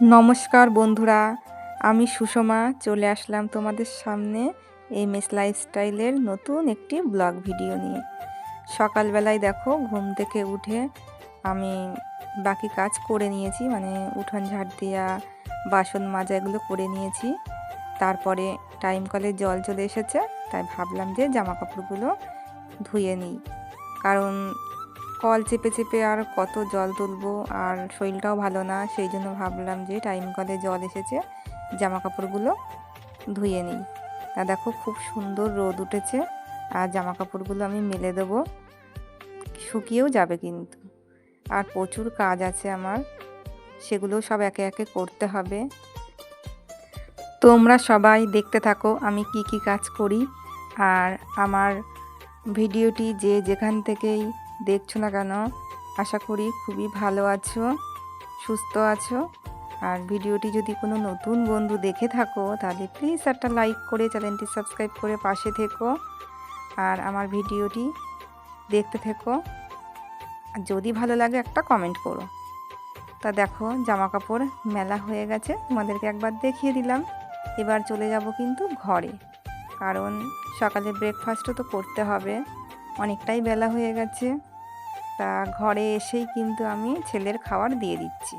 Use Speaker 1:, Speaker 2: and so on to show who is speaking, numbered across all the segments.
Speaker 1: নমস্কার বন্ধুরা, আমি সুষমা চলে আসলাম তোমাদের সামনে এমএস লাইফস্টাইলের নতুন একটি ব্লগ ভিডিও নিয়ে। সকালবেলায় দেখো ঘুম থেকে উঠে আমি বাকি কাজ করে নিয়েছি, মানে উঠোন ঝাড় দেওয়া, বাসন মাজা এগুলো করে নিয়েছি। তারপরে টাইম কলে জল চলে এসেছে, তাই ভাবলাম যে জামা কাপড়গুলো ধুয়ে নিই, কারণ কল চেপে চেপে আর কত জল তুলবো, আর শরীরটাও ভালো না। সেই জন্য ভাবলাম যে টাইম কলে জল এসেছে, জামা কাপড়গুলো ধুয়ে নিই। তা দেখো খুব সুন্দর রোদ উঠেছে, আর জামা কাপড়গুলো আমি মেলে দেবো, শুকিয়েও যাবে কিন্তু। আর প্রচুর কাজ আছে আমার, সেগুলো সব একে একে করতে হবে। তোমরা সবাই দেখতে থাকো আমি কি কি কাজ করি। আর আমার ভিডিওটি যে যেখান থেকেই দেখছো না কেন, আশা করি খুবই ভালো আছো, সুস্থ আছো। আর ভিডিওটি যদি কোনো নতুন বন্ধু দেখে থাকো তাহলে প্লিজ একটা লাইক করে চ্যানেলটি সাবস্ক্রাইব করে পাশে থেকো, আর আমার ভিডিওটি দেখতে থেকো। আর যদি ভালো লাগে একটা কমেন্ট করো। তা দেখো জামা কাপড় মেলা হয়ে গেছে, তোমাদেরকে একবার দেখিয়ে দিলাম। এবার চলে যাব কিন্তু ঘরে, কারণ সকালে ব্রেকফাস্টও তো করতে হবে, অনেকটাই বেলা হয়ে গেছে। তা ঘরে এসেই কিন্তু আমি ছেলের খাবার দিয়ে দিচ্ছি।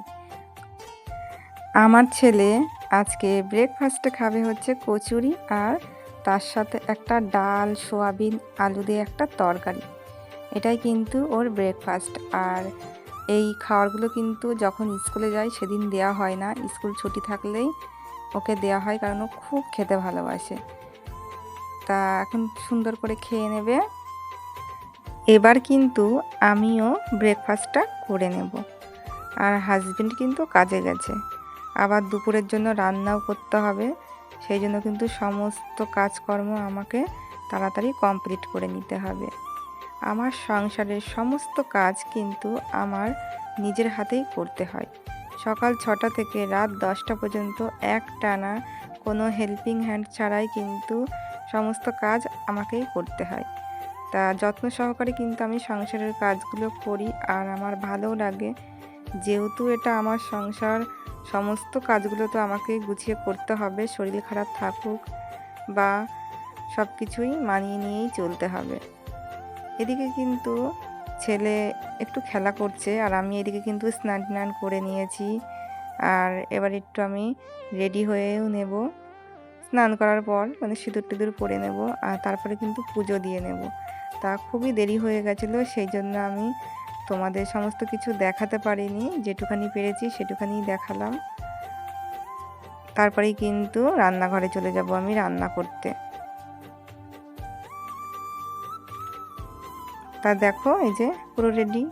Speaker 1: আমার ছেলে আজকে ব্রেকফাস্টে খাবে হচ্ছে কচুরি, আর তার সাথে একটা ডাল, সোয়াবিন, আলু দিয়ে একটা তরকারি। এটাই কিন্তু ওর ব্রেকফাস্ট। আর এই খাবারগুলো কিন্তু যখন স্কুলে যায় সেদিন দেওয়া হয় না, স্কুল ছুটি থাকলেই ওকে দেওয়া হয়, কারণ ও খুব খেতে ভালোবাসে। তা এখন সুন্দর করে খেয়ে নেবে। এবার কিন্তু আমিও ব্রেকফাস্টটা করে নেব। আর হাজবেন্ড কিন্তু কাজে গেছে, আবার দুপুরের জন্য রান্নাও করতে হবে। সেই জন্য কিন্তু সমস্ত কাজকর্ম আমাকে তাড়াতাড়ি কমপ্লিট করে নিতে হবে। আমার সংসারের সমস্ত কাজ কিন্তু আমার নিজের হাতেই করতে হয়। সকাল 6টা থেকে রাত 10টা পর্যন্ত একটানা কোনো হেল্পিং হ্যান্ড ছাড়াই কিন্তু সমস্ত কাজ আমাকেই করতে হয়। তা যত্ন সহকারে কিন্তু আমি সংসারের কাজগুলো করি, আর আমার ভালোও লাগে, যেহেতু এটা আমার সংসার। সমস্ত কাজগুলো তো আমাকে গুছিয়ে করতে হবে, শরীর খারাপ থাকুক বা সব কিছুই মানিয়ে নিয়েই চলতে হবে। এদিকে কিন্তু ছেলে একটু খেলা করছে, আর আমি এদিকে কিন্তু স্নান টান করে নিয়েছি। আর এবার একটু আমি রেডি হয়েও নেব, স্নান করার পর মানে সিঁদুর টিঁদুর পরে নেব, আর তারপরে কিন্তু পুজো দিয়ে নেব। তা খুবই দেরি হয়ে গেছিলো, সেই জন্য আমি তোমাদের সমস্ত কিছু দেখাতে পারিনি, যেটুখানি পেরেছি সেটুখানি দেখালাম। তারপরেই কিন্তু রান্নাঘরে চলে যাব আমি রান্না করতে। তা দেখো এই যে পুরো রেডি,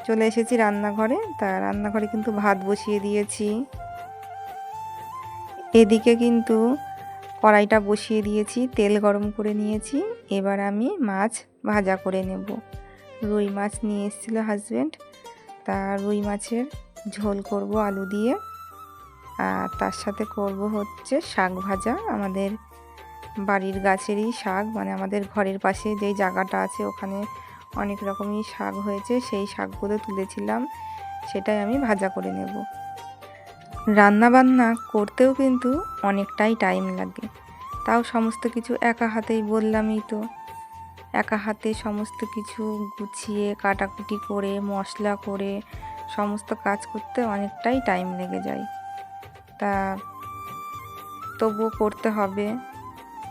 Speaker 1: চলে এসেছি রান্নাঘরে। তা রান্নাঘরে কিন্তু ভাত বসিয়ে দিয়েছি। এদিকে কিন্তু কড়াইটা বসিয়ে দিয়েছি, তেল গরম করে নিয়েছি। এবার আমি মাছ ভাজা করে নেব। রুই মাছ নিয়ে এসেছিলো হাজব্যান্ড, তা রুই মাছের ঝোল করব আলু দিয়ে। আর তার সাথে করব হচ্ছে শাক ভাজা, আমাদের বাড়ির গাছেরই শাক, মানে আমাদের ঘরের পাশে যেই জায়গাটা আছে ওখানে অনেক রকমই শাক হয়েছে, সেই শাকগুলো তুলেছিলাম, সেটাই আমি ভাজা করে নেব। রান্না বান্না করতেও কিন্তু অনেকটাই টাইম লাগে, তাও সমস্ত কিছু একা হাতেই, বললামই তো, একা হাতে সমস্ত কিছু গুছিয়ে কাটাকুটি করে মশলা করে সমস্ত কাজ করতে অনেকটাই টাইম লেগে যায়। তা তবুও করতে হবে,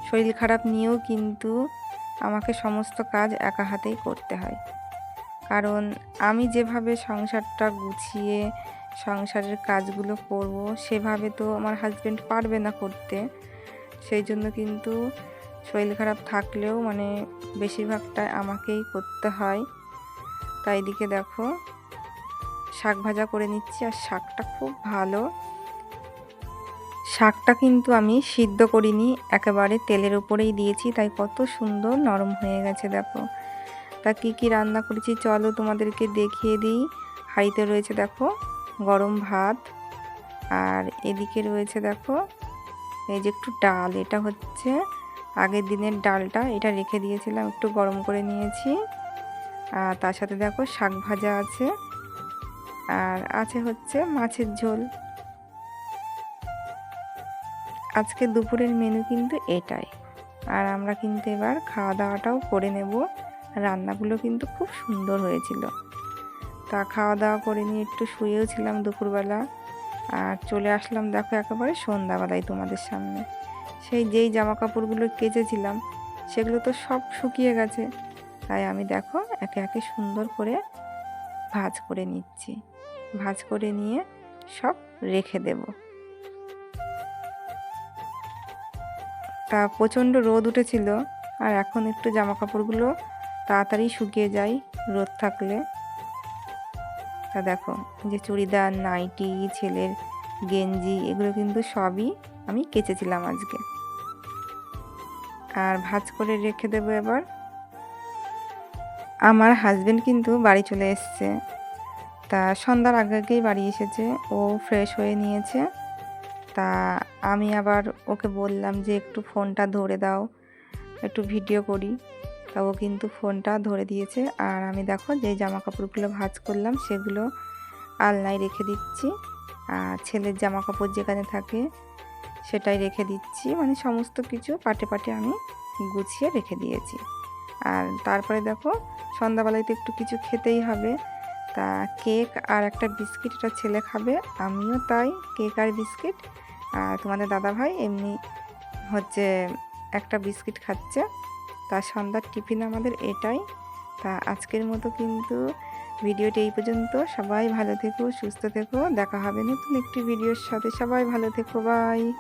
Speaker 1: শরীর খারাপ নিয়েও কিন্তু আমাকে সমস্ত কাজ একা হাতেই করতে হয়। কারণ আমি যেভাবে সংসারটা গুছিয়ে সংসারের কাজগুলো করব সেভাবে তো আমার হাজব্যান্ড পারবে না করতে। সেই জন্য কিন্তু শরীর খারাপ থাকলেও মানে বেশিরভাগটা আমাকেই করতে হয়। তাই এদিকে দেখো শাক ভাজা করে নিচ্ছি, আর শাকটা খুব ভালো। শাকটা কিন্তু আমি সিদ্ধ করিনি, একেবারে তেলের উপরেই দিয়েছি, তাই কত সুন্দর নরম হয়ে গেছে দেখো। তা কী কী রান্না করেছি চলো তোমাদেরকে দেখিয়ে দিই। হাঁড়িতে রয়েছে দেখো গরম ভাত, আর এদিকে রয়েছে দেখো এই যে একটু ডাল, এটা হচ্ছে আগের দিনের ডালটা, এটা রেখে দিয়েছিলাম, একটু গরম করে নিয়েছি। আর তার সাথে দেখো শাক ভাজা আছে, আর আছে হচ্ছে মাছের ঝোল। আজকে দুপুরের মেনু কিন্তু এটাই। আর আমরা কিন্তু এবার খাওয়া দাওয়াটাও করে নেব। রান্নাগুলো কিন্তু খুব সুন্দর হয়েছিল। তা খাওয়া দাওয়া করে নিয়ে একটু শুয়েও ছিলাম দুপুরবেলা। আর চলে আসলাম দেখো একেবারে সন্ধ্যাবেলায় তোমাদের সামনে। যেই জামা কাপড়গুলো কেচেছিলাম সেগুলো তো সব শুকিয়ে গেছে। তাই আমি দেখো একে একে সুন্দর করে ভাঁজ করে নিচ্ছি। ভাঁজ করে নিয়ে সব রেখে দেব। তা প্রচণ্ড রোদ উঠেছিল, আর এখন একটু জামা কাপড়গুলো তাড়াতাড়ি শুকিয়ে যায় রোদ থাকলে। তা দেখো যে চুড়িদার, নাইটি, ছেলের গেঞ্জি, এগুলো কিন্তু সবই আমি কেচেছিলাম আজকে। আর ভাঁজ করে রেখে দেবো এবার। আমার হাজবেন্ড কিন্তু বাড়ি চলে এসছে। তা সন্ধ্যার আগে আগেই বাড়ি এসেছে, ও ফ্রেশ হয়ে নিয়েছে। তা আমি আবার ওকে বললাম যে একটু ফোনটা ধরে দাও, একটু ভিডিও করি। তা ও কিন্তু ফোনটা ধরে দিয়েছে। আর আমি দেখো যে জামা কাপড়গুলো ভাঁজ করলাম সেগুলো আলনায় রেখে দিচ্ছি। আর ছেলের জামা কাপড় যেখানে থাকে সেটাই রেখে দিচ্ছি, মানে সমস্ত কিছু পাটে পাটে আমি গুছিয়ে রেখে দিয়েছি। আর তারপরে দেখো সন্ধ্যাবেলায় তো একটু কিছু খেতেই হবে। তা কেক আর একটা বিস্কিট, এটা ছেলে খাবে, আমিও তাই, কেক আর বিস্কিট। আর তোমাদের দাদাভাই এমনি হচ্ছে একটা বিস্কিট খাচ্ছে। তা সন্ধ্যার টিফিন আমাদের এটাই। তা আজকের মতো কিন্তু ভিডিওটি এই পর্যন্ত। সবাই ভালো থেকো, সুস্থ থেকো, দেখা হবে নতুন একটি ভিডিওর সাথে। সবাই ভালো থেকো, বাই।